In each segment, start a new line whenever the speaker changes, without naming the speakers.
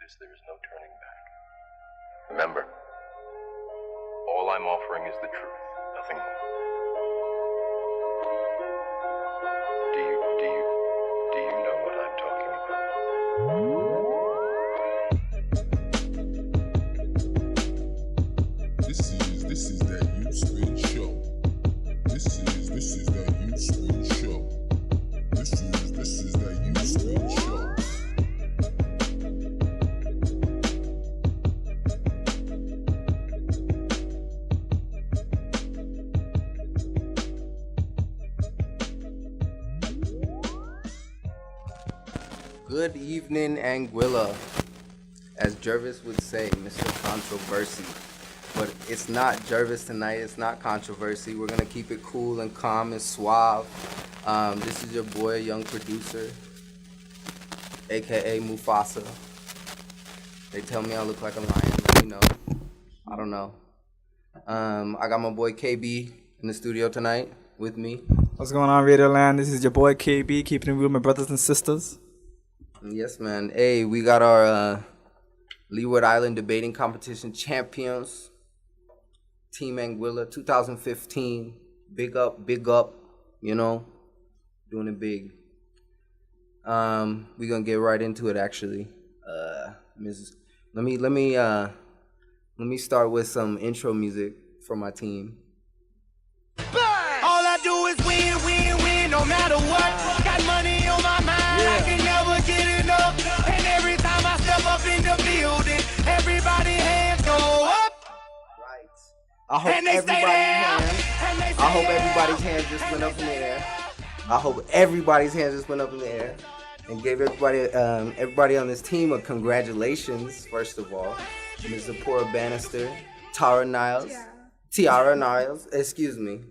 this, there is no turning back. Remember, all I'm offering is the truth, nothing more. Do you know what I'm talking about?
This is that YouthSpin show. This is that YouthSpin show. This is that YouthSpin show.
Good evening, Anguilla. As Jervis would say, Mr. Controversy. But it's not Jervis tonight, it's not controversy. We're gonna keep it cool and calm and suave. This is your boy, young producer, aka Mufasa. They tell me I look like a lion, let me know. I don't know. I got my boy KB in the studio tonight with me.
What's going on, Radio Land? This is your boy KB, keeping it real, my brothers and sisters.
Yes, man. Hey, we got our Leeward Island Debating Competition Champions. Team Anguilla 2015. Big up, you know. Doing it big. We're gonna get right into it actually. Let me start with some intro music for my team.
All I do is win, no matter what. Got money on my mind, I can never get enough. And every time I step up in the building, everybody's hands go up.
Right. I hope everybody's hands just went up in the air. I hope everybody's hands just went up in the air. And gave everybody on this team a congratulations, first of all. Ms. Zipporah Bannister, Tiara Niles, excuse me.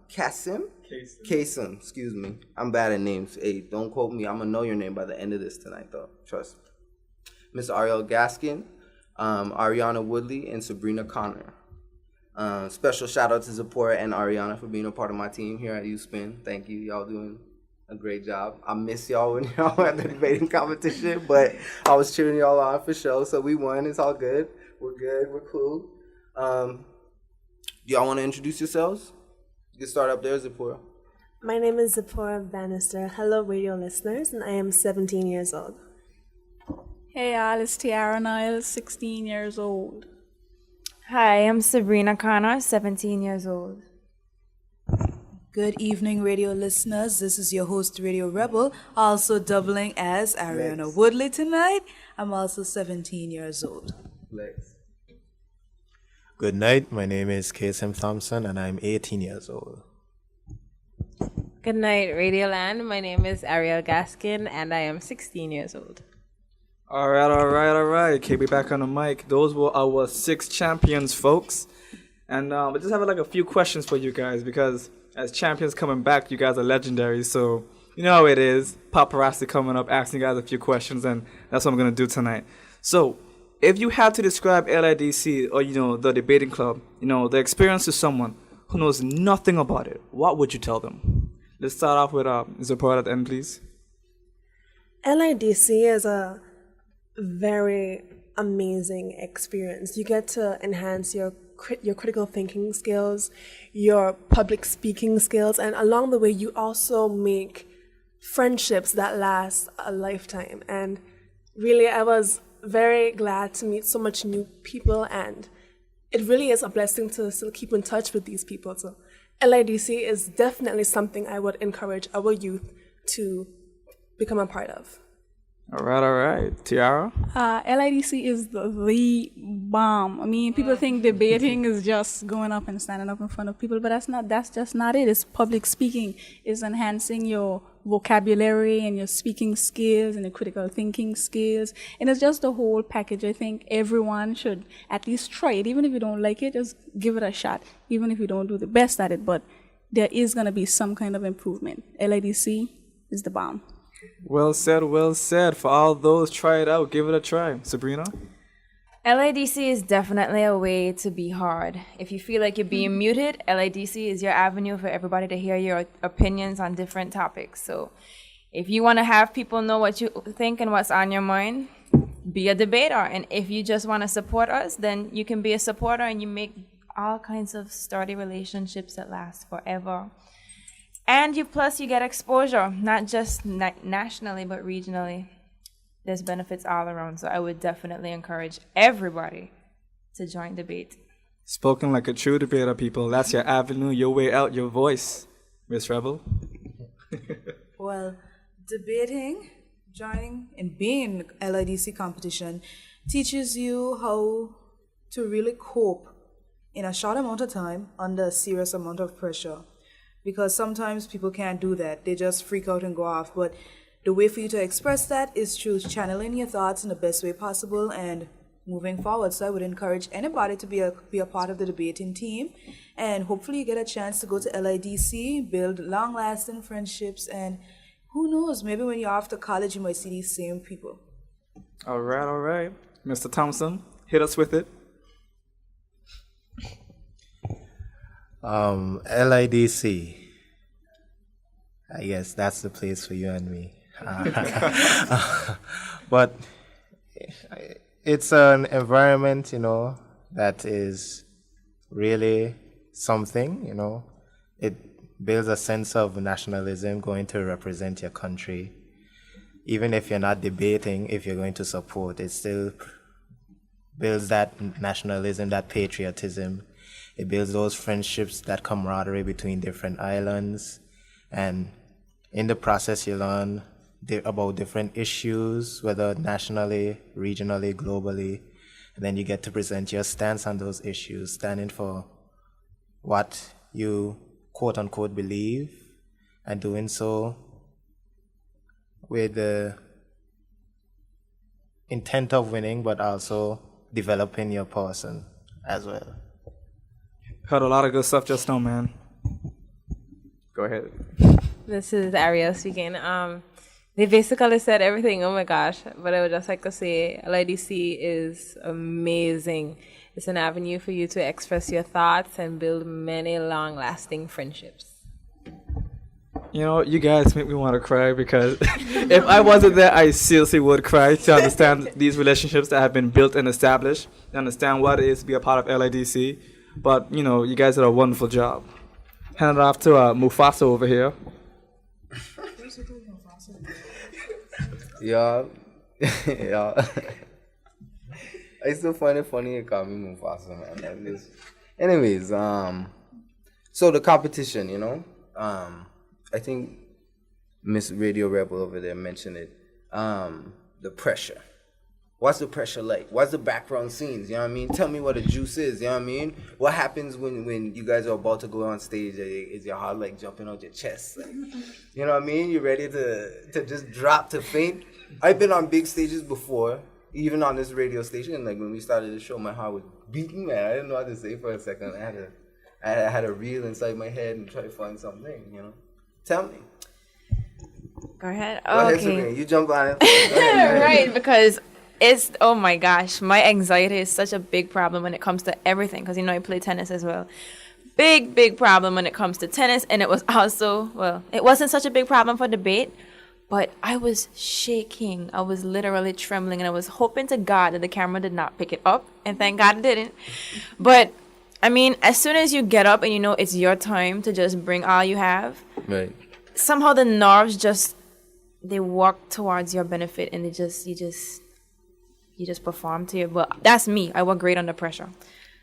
Kasim, excuse me. I'm bad at names. Hey, don't quote me. I'm gonna know your name by the end of this tonight, though. Trust me. Miss Ariel Gaskin, Ariana Woodley, and Sabrina Connor. Special shout out to Zipporah and Ariana for being a part of my team here at YouthSpin. Thank you. Y'all doing a great job. I miss y'all when y'all were at the debating competition, but I was cheering y'all on for sure. So we won. It's all good. We're good. We're cool. Do y'all want to introduce yourselves? You can start up there, Zipporah.
My name is Zipporah Bannister. Hello, radio listeners, and I am 17 years old.
Hey y'all, it's Tiara Niles, 16 years old.
Hi, I'm Sabrina Connor, 17 years old.
Good evening, radio listeners. This is your host, Radio Rebel, also doubling as Ariana Woodley tonight. I'm also 17 years old.
Lex.
Good night. My name is KSM Thompson, and I'm 18 years old.
Good night, Radio Land. My name is Ariel Gaskin, and I am 16 years old.
All right. KB back on the mic. Those were our 6 champions, folks. And we just have like a few questions for you guys because as champions coming back, you guys are legendary. So you know how it is. Paparazzi coming up, asking you guys a few questions, and that's what I'm going to do tonight. So if you had to describe LIDC or, the debating club, the experience to someone who knows nothing about it, what would you tell them? Let's start off with Zipporah at the end, please.
LIDC is a very amazing experience. You get to enhance your critical thinking skills, your public speaking skills, and along the way you also make friendships that last a lifetime. And really, I was very glad to meet so much new people, and it really is a blessing to still keep in touch with these people. So LIDC is definitely something I would encourage our youth to become a part of.
All right. Tiara?
LIDC is the bomb. I mean, people think debating is just going up and standing up in front of people, but that's just not it. It's public speaking. It's enhancing your vocabulary and your speaking skills and your critical thinking skills. And it's just the whole package. I think everyone should at least try it. Even if you don't like it, just give it a shot. Even if you don't do the best at it, but there is going to be some kind of improvement. LIDC is the bomb.
Well said. For all those, try it out. Give it a try. Sabrina?
LIDC is definitely a way to be hard. If you feel like you're being muted, LIDC is your avenue for everybody to hear your opinions on different topics. So If you want to have people know what you think and what's on your mind, be a debater. And if you just want to support us, then you can be a supporter and you make all kinds of sturdy relationships that last forever. And you get exposure, not just nationally, but regionally. There's benefits all around. So I would definitely encourage everybody to join debate.
Spoken like a true debater, people. That's your avenue, your way out, your voice, Miss Rebel.
Well, debating, joining, and being in LIDC competition teaches you how to really cope in a short amount of time under a serious amount of pressure. Because sometimes people can't do that. They just freak out and go off. But the way for you to express that is through channeling your thoughts in the best way possible and moving forward. So I would encourage anybody to be a part of the debating team, and hopefully you get a chance to go to LIDC, build long-lasting friendships, and who knows, maybe when you're after college you might see these same people.
All right. Mr. Thompson, hit us with it.
LIDC. I guess that's the place for you and me. But it's an environment, that is really something, It builds a sense of nationalism, going to represent your country. Even if you're not debating, if you're going to support, it still builds that nationalism, that patriotism. It builds those friendships, that camaraderie between different islands. And in the process, you learn about different issues, whether nationally, regionally, globally. And then you get to present your stance on those issues, standing for what you quote unquote believe, and doing so with the intent of winning, but also developing your person as well.
Heard a lot of good stuff just now, man. Go ahead.
This is Ariel speaking. They basically said everything. Oh my gosh. But I would just like to say LIDC is amazing. It's an avenue for you to express your thoughts and build many long-lasting friendships.
You guys make me want to cry, because if I wasn't there, I seriously would cry to understand these relationships that have been built and established, to understand what it is to be a part of LIDC. But, you guys did a wonderful job. Hand it off to Mufasa over here.
Yeah. I still find it funny you call me Mufasa, man. Anyways, so the competition, I think Miss Radio Rebel over there mentioned it. The pressure. What's the pressure like? What's the background scenes? You know what I mean? Tell me what the juice is. You know what I mean? What happens when you guys are about to go on stage? Is your heart like jumping out your chest? Like, you know what I mean? You ready to just drop to faint? I've been on big stages before, even on this radio station. Like when we started the show, my heart was beating, man. I didn't know what to say for a second. I had a reel inside my head and try to find something. Tell me.
Go ahead.
Go ahead, Sabrina. You jump on it.
Right, because it's, oh my gosh, my anxiety is such a big problem when it comes to everything, because I play tennis as well. Big problem when it comes to tennis. And it was also, it wasn't such a big problem for debate, but I was shaking. I was literally trembling, and I was hoping to God that the camera did not pick it up, and thank God it didn't. But as soon as you get up and it's your time to just bring all you have,
right,
somehow the nerves they walk towards your benefit, and you just perform to your, but that's me. I work great under pressure.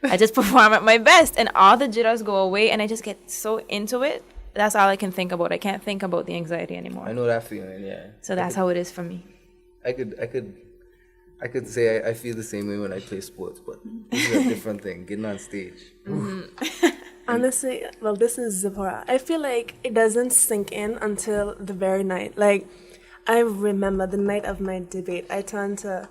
I just perform at my best, and all the jitters go away, and I just get so into it. That's all I can think about. I can't think about the anxiety anymore.
I know that feeling, yeah.
So that's how it is for me.
I could say I feel the same way when I play sports, but this is a different thing, getting on stage.
Mm-hmm. Honestly, this is Zipporah. I feel like it doesn't sink in until the very night. Like, I remember the night of my debate, I turned to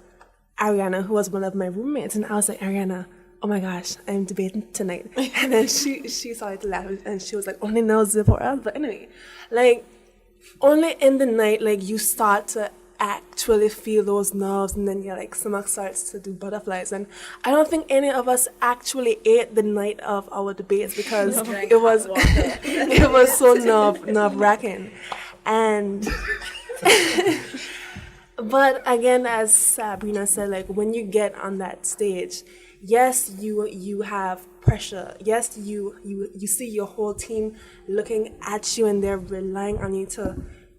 Ariana, who was one of my roommates, and I was like, Ariana, oh my gosh, I'm debating tonight. And then she started to laugh, and she was like, only now Zipporah. But anyway, only in the night, you start to actually feel those nerves, and then your stomach starts to do butterflies. And I don't think any of us actually ate the night of our debates, because it was so nerve wracking. And But again, as Sabrina said, like when you get on that stage, yes, you have pressure. Yes, you see your whole team looking at you and they're relying on you to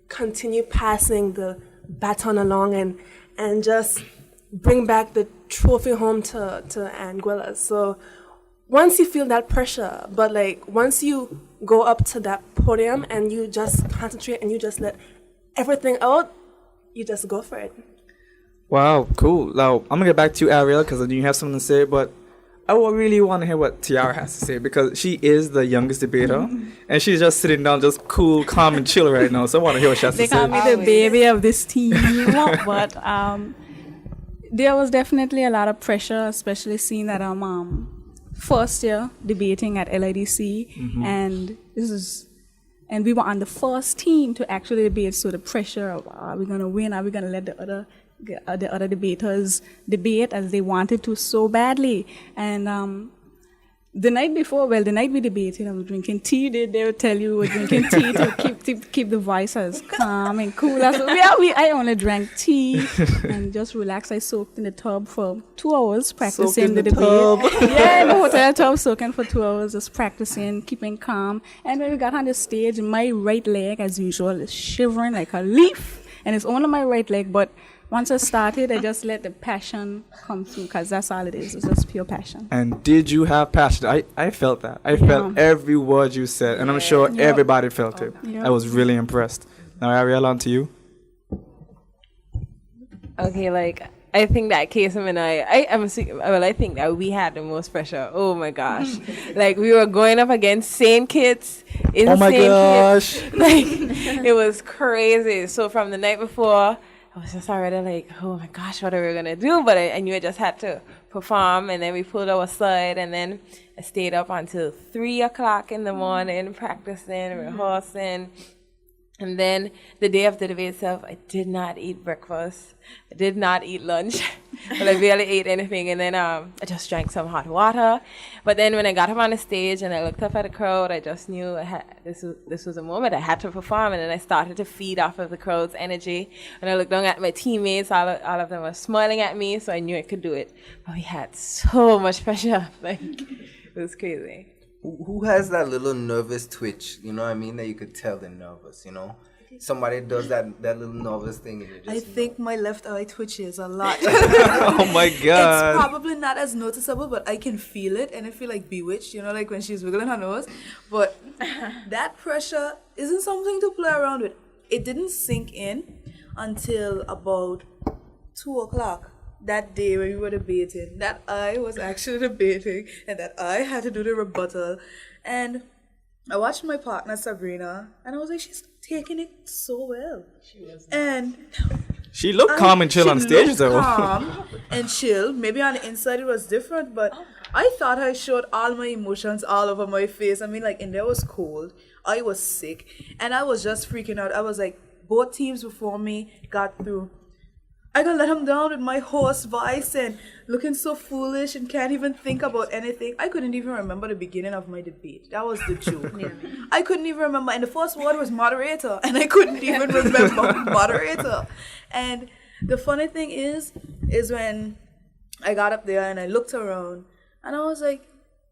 continue passing the baton along and just bring back the trophy home to Anguilla. So once you feel that pressure, but like once you go up to that podium and you just concentrate and you just let everything out, you just go for it.
Wow, cool. Now, I'm going to get back to you, Ariel, because I know you have something to say, but I really want to hear what Tiara has to say, because she is the youngest debater, and she's just sitting down, just cool, calm, and chill right now, so I want to hear what she has
They
to say.
call me the baby of this team, but there was definitely a lot of pressure, especially seeing that I'm first year debating at LIDC, and we were on the first team to actually debate. So the pressure of are we gonna win? Are we gonna let the other debaters debate as they wanted to so badly? And the night we debated, I was drinking tea. They would tell you we were drinking tea to keep the voice as calm and cool. I only drank tea and just relaxed. I soaked in the tub for 2 hours practicing the debate. Yeah, in the hotel tub, soaking for 2 hours, just practicing, keeping calm. And when we got on the stage, my right leg, as usual, is shivering like a leaf. And it's only my right leg, but once I started, I just let the passion come through, because that's all it is. It's just pure passion.
And did you have passion? I felt that. I felt every word you said, and I'm sure everybody felt it. I was really impressed. Now, Ariel, on to you.
Okay, like, I think that Kasem and I think that we had the most pressure. Oh my gosh. Like, we were going up against same kids.
Oh my gosh.
Like, it was crazy. So from the night before, I was just already like, oh my gosh, what are we going to do? But I knew I just had to perform, and then we pulled our slide, and then I stayed up until 3 o'clock in the morning practicing, rehearsing. And then the day of the debate itself, I did not eat breakfast. I did not eat lunch. But I barely ate anything. And then I just drank some hot water. But then when I got up on the stage and I looked up at the crowd, I just knew this was a moment I had to perform. And then I started to feed off of the crowd's energy. And I looked down at my teammates. All of them were smiling at me, so I knew I could do it. But we had so much pressure. Like, it was crazy.
Who has that little nervous twitch, you know what I mean, that you could tell they're nervous, you know? Somebody does that little nervous thing and you're just...
I think my left eye twitches a lot.
Oh my God.
It's probably not as noticeable, but I can feel it, and I feel like bewitched, you know, like when she's wiggling her nose. But that pressure isn't something to play around with. It didn't sink in until about 2 o'clock. That day when we were debating, that I was actually debating and that I had to do the rebuttal. And I watched my partner Sabrina, and I was like, she's taking it so well. She was. And
she looked calm and chill on stage, though.
Calm and chill. Maybe on the inside it was different, but I thought I showed all my emotions all over my face. I mean, like, in there was cold, I was sick, and I was just freaking out. I was like, both teams before me got through. I gotta let him down with my hoarse voice and looking so foolish and can't even think about anything. I couldn't even remember the beginning of my debate. That was the joke. I couldn't even remember. And the first word was moderator. And I couldn't even remember moderator. And the funny thing is when I got up there and I looked around and I was like,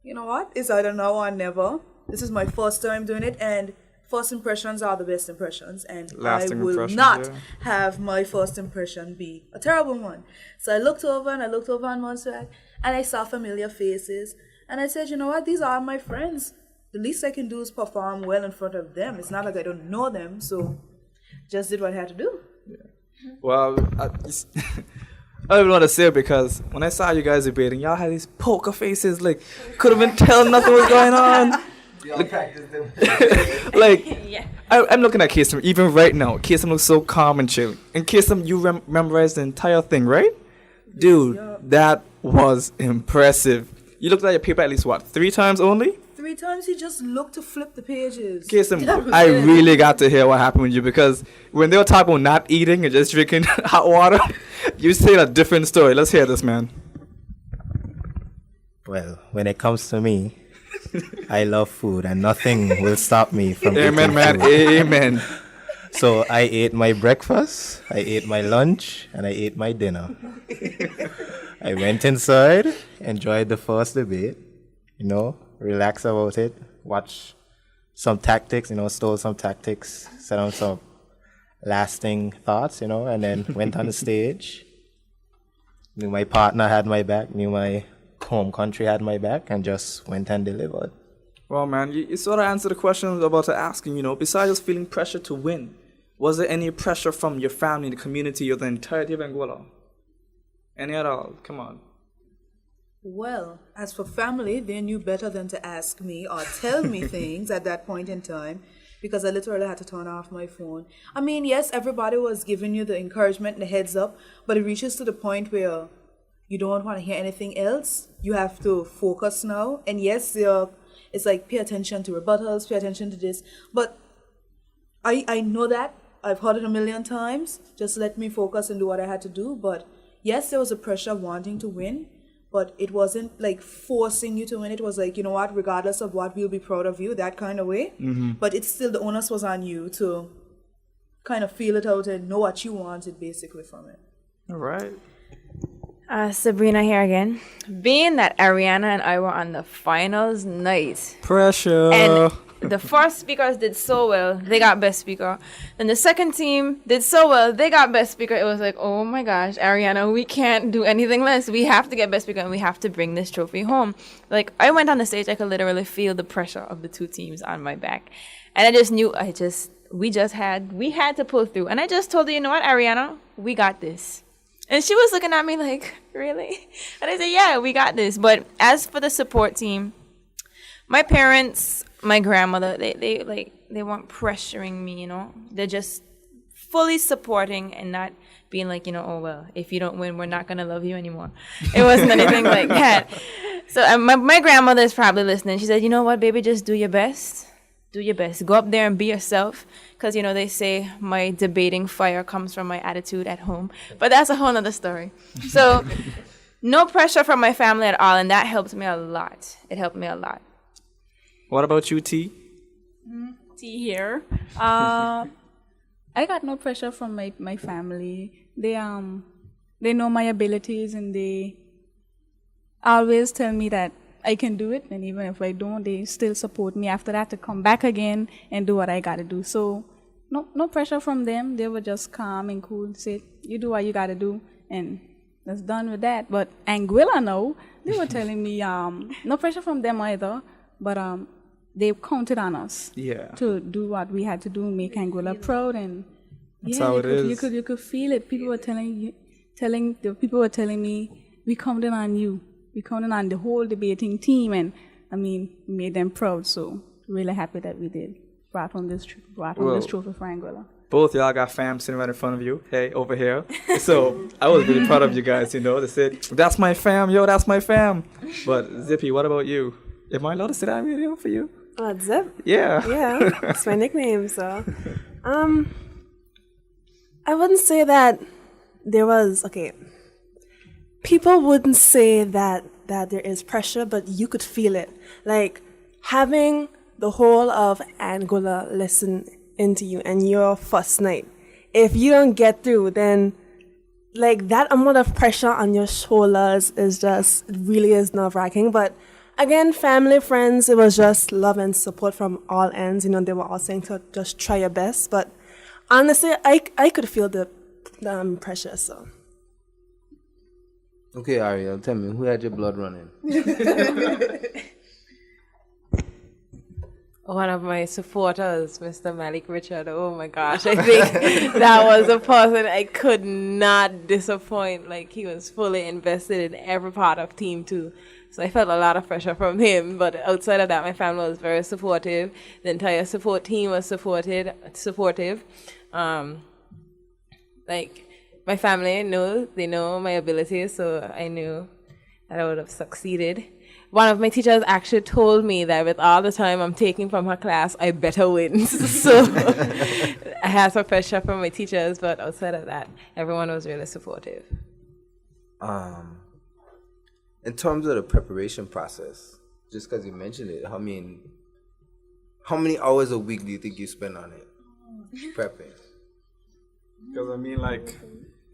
you know what? It's either now or never. This is my first time doing it. And first impressions are the best impressions, and
Lasting
I will not have my first impression be a terrible one. So I looked over on one side, and I saw familiar faces, and I said, you know what, these are my friends. The least I can do is perform well in front of them. It's not like I don't know them, so just did what I had to do.
Yeah. Well, I don't even want to say it, because when I saw you guys debating, y'all had these poker faces, like, couldn't even tell nothing was going on. I'm looking at Kasem even right now. Kasem looks so calm and chill. And Kasem, you memorized the entire thing, right? Dude, that was impressive. You looked at your paper at least, 3 times only?
3 times he just looked to flip the pages.
Kasem, I really got to hear what happened with you, because when they were talking about not eating and just drinking hot water, you said a different story. Let's hear this, man.
Well, when it comes to me, I love food, and nothing will stop me from
Amen,
eating
man.
food.
Amen.
So I ate my breakfast, I ate my lunch, and I ate my dinner. I went inside, enjoyed the first debate, relax about it, watch some tactics, stole some tactics, set on some lasting thoughts, and then went on the stage. Knew my partner had my back, knew my home country had my back, and just went and delivered.
Well, man, you sort of answered the question I was about to ask you, besides just feeling pressure to win, was there any pressure from your family, the community, or the entirety of Anguilla? Any at all? Come on.
Well, as for family, they knew better than to ask me or tell me things at that point in time, because I literally had to turn off my phone. I mean, yes, everybody was giving you the encouragement and the heads up, but it reaches to the point where you don't want to hear anything else. You have to focus now. And yes, it's like, pay attention to rebuttals, pay attention to this. But I know that. I've heard it a million times. Just let me focus and do what I had to do. But yes, there was a pressure wanting to win, but it wasn't like forcing you to win. It was like, you know what, regardless of what, we'll be proud of you, that kind of way. But it's still, the onus was on you to kind of feel it out and know what you wanted basically from it.
All right.
Sabrina here again. Being that Ariana and I were on the finals night.
Pressure.
And the first speakers did so well, they got best speaker. Then the second team did so well, they got best speaker. It was like, oh my gosh, Ariana, we can't do anything less. We have to get best speaker and we have to bring this trophy home. Like, I went on the stage, I could literally feel the pressure of the two teams on my back. And I just knew we had to pull through. And I just told her, you know what, Ariana, we got this. And she was looking at me like, really? And I said, yeah, we got this. But as for the support team, my parents, my grandmother, they weren't pressuring me, They're just fully supporting and not being like, oh, well, if you don't win, we're not going to love you anymore. It wasn't anything like that. So my grandmother is probably listening. She said, you know what, baby, just do your best. Do your best. Go up there and be yourself. Because, they say my debating fire comes from my attitude at home. But that's a whole nother story. So no pressure from my family at all. And that helped me a lot. It helped me a lot.
What about you, T?
T here. I got no pressure from my family. They know my abilities and they always tell me that I can do it, and even if I don't, they still support me after that to come back again and do what I gotta do. So no pressure from them. They were just calm and cool. Said, you do what you gotta do, and that's done with that. But Anguilla, no, they were telling me no pressure from them either, but they counted on us to do what we had to do, make Anguilla proud, and
that's how it is.
You could feel it. People were telling me, we counted on you. We counted on the whole debating team, and made them proud. So really happy that we did brought home this trophy for Anguilla.
Both y'all got fam sitting right in front of you. Hey, over here. So I was really proud of you guys. They said, "That's my fam, yo, that's my fam." But Zippy, what about you? Am I allowed to sit down video for you?
Zip?
Yeah.
Yeah, it's my nickname. So, I wouldn't say that there was people wouldn't say that there is pressure, but you could feel it. Like having the whole of Anguilla listen into you and your first night. If you don't get through, then like that amount of pressure on your shoulders really is nerve-wracking. But again, family, friends, it was just love and support from all ends. They were all saying to just try your best. But honestly, I could feel the pressure, so.
Okay, Ariel, tell me, who had your blood running?
One of my supporters, Mr. Malik Richard. Oh my gosh, I think that was a person I could not disappoint. Like, he was fully invested in every part of Team 2. So I felt a lot of pressure from him. But outside of that, my family was very supportive. The entire support team was supportive. My family they know my abilities, so I knew that I would have succeeded. One of my teachers actually told me that with all the time I'm taking from her class, I better win. So I had some pressure from my teachers, but outside of that, everyone was really supportive.
In terms of the preparation process, just because you mentioned it, how many hours a week do you think you spend on it, prepping?
Because I mean, like,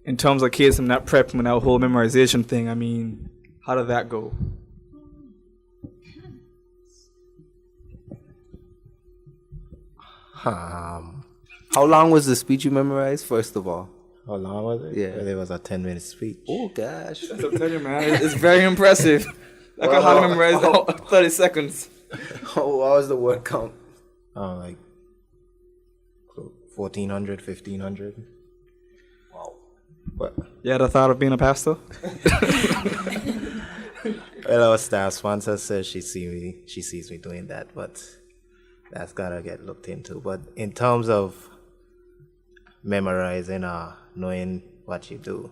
in terms of case and that prep and that whole memorization thing, I mean, how did that go?
How long was the speech you memorized, first of all?
How long was it?
Yeah.
Well, it was a 10-minute speech.
Oh, gosh.
That's what I'm telling you, man. It's very impressive. I can hardly memorize 30 seconds.
Oh, what was the word count?
Like 1,400, 1,500.
Wow.
But,
You had a thought of being a pastor?
well, our staff sponsor says she sees me doing that, but that's gotta get looked into. But in terms of memorizing or knowing what you do,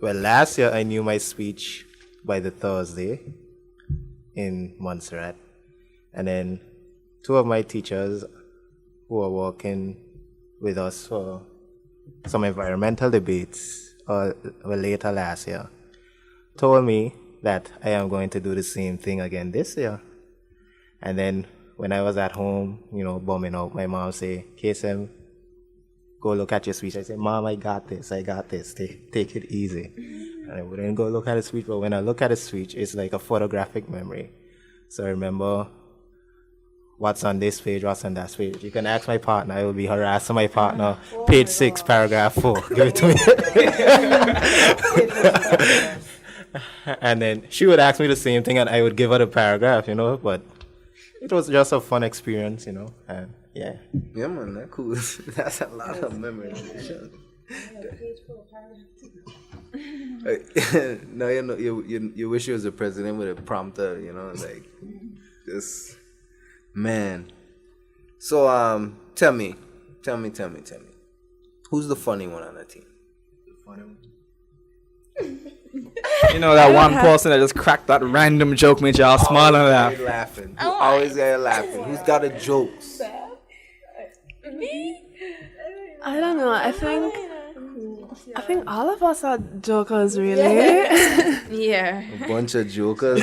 well, last year I knew my speech by the Thursday in Montserrat, and then two of my teachers who were working with us for some environmental debates later last year told me that I am going to do the same thing again this year. And then when I was at home, bumming out, my mom say, Kasem, go look at your speech. I say, Mom, I got this. Take it easy. And I wouldn't go look at the speech, but when I look at the speech, it's like a photographic memory. So I remember what's on this page, what's on that page. You can ask my partner. I will be harassing my partner. Page 6, paragraph 4. Give it to me. And then she would ask me the same thing, and I would give her the paragraph, But it was just a fun experience, And yeah.
Yeah, man, that's cool. That's a lot of memorization. No, you wish you was a president with a prompter, like just man. So tell me, who's the funny one on the team? The funny one.
That one person that just cracked that random joke made y'all smile and laugh.
Laughing. Always got laughing. Who's got a jokes?
Me? I don't know. I think all of us are jokers, really.
Yeah.
A bunch of jokers.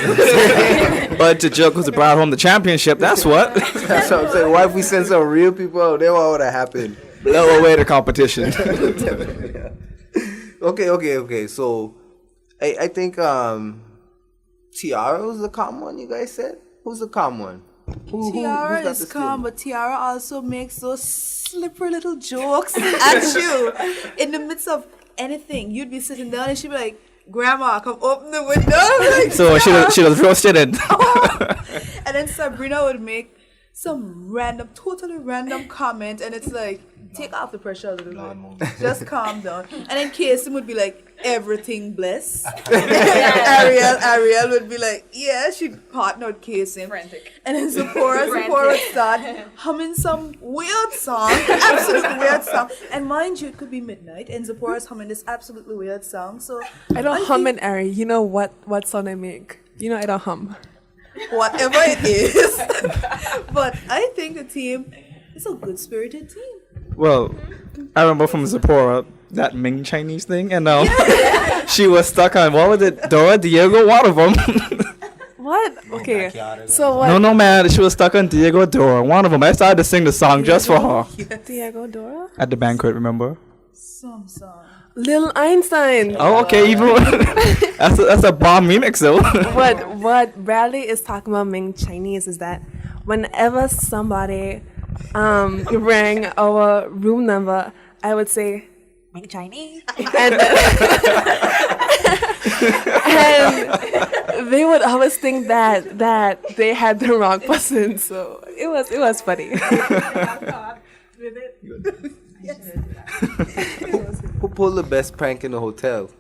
Bunch of jokers who brought home the championship. That's what.
That's what I'm saying. Why if we send some real people out there, what would have happened?
Blow away the competition.
Okay. So, I think Tiara was the calm one. You guys said who's the calm one?
Tiara is calm, but Tiara also makes those slippery little jokes at you in the midst of anything. You'd be sitting down and she'd be like, Grandma, come open the window. Like,
so she was roasted in.
And then Sabrina would make some totally random comment, and it's like, take off the pressure a little bit. Just calm down. And then Kasem would be like, everything bless. Ariel would be like, yeah, she partnered Kasem.
Frantic.
And then Zipporah would start humming some weird song, absolutely weird song. And mind you, it could be midnight, and Zipporah's humming this absolutely weird song. So
I don't hum and Ari. You know what song I make? I don't hum.
Whatever it is. But I think the team is a good-spirited team.
Well, I remember from Zipporah that Ming Chinese thing, and she was stuck on, what was it, Dora, Diego, one of them.
What? Okay. So what?
No, man, she was stuck on Diego, Dora, one of them. I started to sing the song just for her.
Diego, Dora?
At the banquet, remember?
Some song.
Lil Einstein.
Oh, okay, even that's a bomb remix though.
What Bradley is talking about Ming Chinese is that whenever somebody rang our room number, I would say Ming Chinese, and they would always think that they had the wrong person. So it was funny.
Who pulled the best prank in the hotel?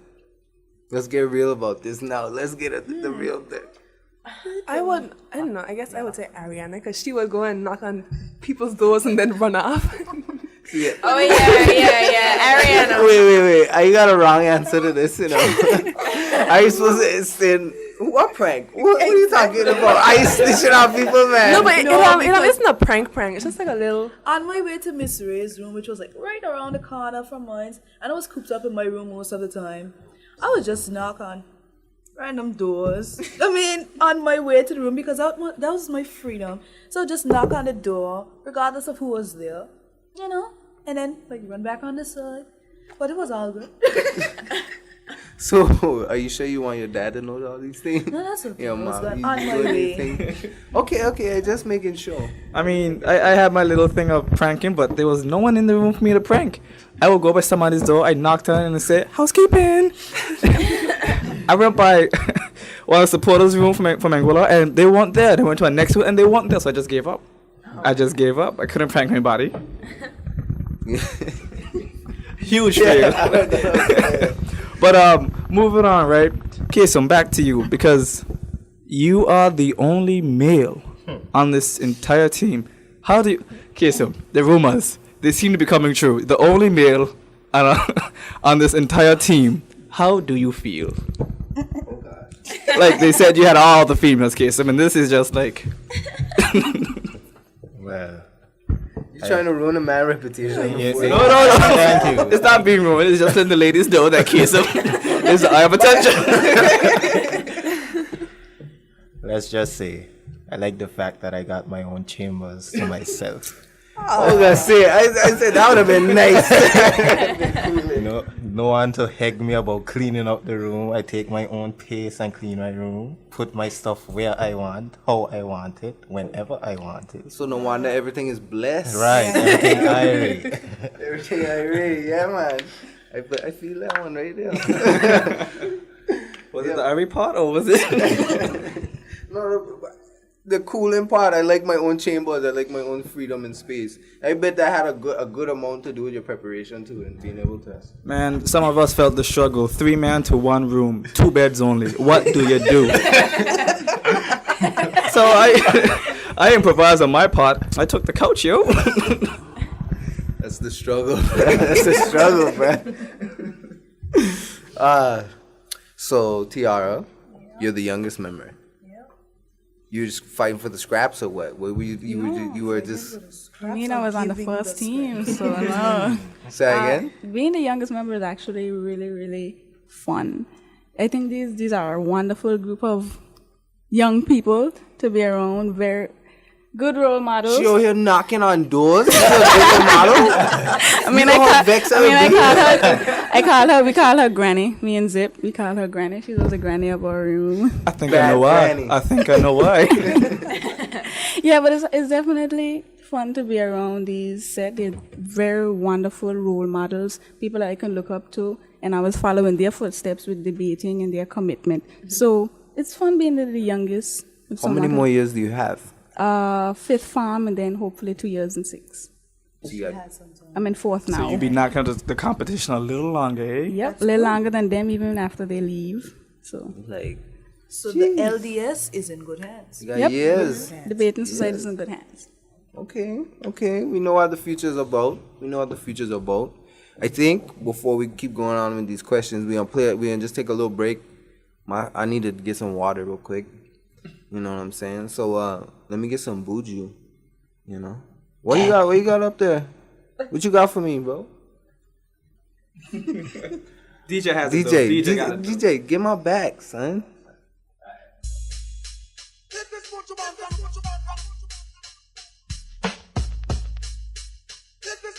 Let's get real about this now. Let's get at the real thing.
I don't know. I guess I would say Ariana, because she would go and knock on people's doors and then run off.
Yeah.
Oh yeah, Ariana.
Wait. I got a wrong answer to this, Are you supposed to say, what prank? What are you talking about? Are you snitching on people, man?
No, but it's not a prank. It's just like a little...
On my way to Miss Ray's room, which was like right around the corner from mine, and I was cooped up in my room most of the time, I would just knock on random doors. On my way to the room, because that was my freedom. So just knock on the door, regardless of who was there. and then like run back on the side. But it was all good.
So, are you sure you want your dad to know all these things?
No, that's okay.
Your
I was
mom.
on
you
my
doing
way.
anything? Okay, just making sure.
I mean, I had my little thing of pranking, but there was no one in the room for me to prank. I would go by somebody's door, I knocked on it and say, housekeeping. I went by one of the supporters' room from Anguilla, and they weren't there. They went to a next one, and they weren't there, so I just gave up. I couldn't prank anybody. Huge fail. But moving on, right? Okay, so I'm back to you because you are the only male on this entire team. How do you? Okay, so the rumors, they seem to be coming true. The only male on this entire team. How do you feel? Like they said, you had all the females, case. I mean, this is just like.
Well,
You're trying to ruin a man's reputation.
yes,
before-
No.
Thank you.
It's not being ruined. It's just letting the ladies know that case is the eye of attention.
Let's just say, I like the fact that I got my own chambers to myself.
I was gonna say, I said that would have been nice.
You know, no one to heg me about cleaning up the room. I take my own pace and clean my room. Put my stuff where I want, how I want it, whenever I want it.
So no wonder everything is blessed.
Right, everything irate.
Everything irate, yeah, man. I feel that one right there.
Was it the Irie part or was it?
No, the cooling part, I like my own chambers. I like my own freedom and space. I bet that had a good amount to do with your preparation too and being able to.
Man, some of us felt the struggle. 3 man to 1 room, 2 beds only. What do you do? So I improvised on my part. I took the couch, yo.
That's the struggle. That's the struggle, man. So Tiara, you're the youngest member. You just fighting for the scraps or what? What were you were just.
I mean, I was on the first team, so no.
Say again.
Being the youngest member is actually really, really fun. I think these are a wonderful group of young people to be around. Very good role models.
She over here knocking on doors. She's a role model.
We call her Granny. Me and Zip, we call her Granny. She was the granny of our room.
I think I know why.
Granny.
I think I know why.
Yeah, but it's definitely fun to be around these set. They're very wonderful role models, people that I can look up to, and I was following their footsteps with debating and their commitment. So it's fun being the youngest.
How many more years do you have?
5th farm, and then hopefully 2 years and 6.
So you got
I'm in 4th now.
So you be knocking out the competition a little longer, eh?
Yep, a little longer than them even after they leave. So
like.
So the LDS is in good hands.
You got years.
Debating society is in good hands.
Okay. We know what the future is about. I think before we keep going on with these questions, we gonna just take a little break. I need to get some water real quick. You know what I'm saying? So let me get some buju. You know? What you got? What you got up there? What you got for me, bro?
DJ has it, though. DJ got it, though.
DJ, get my back, son.
This is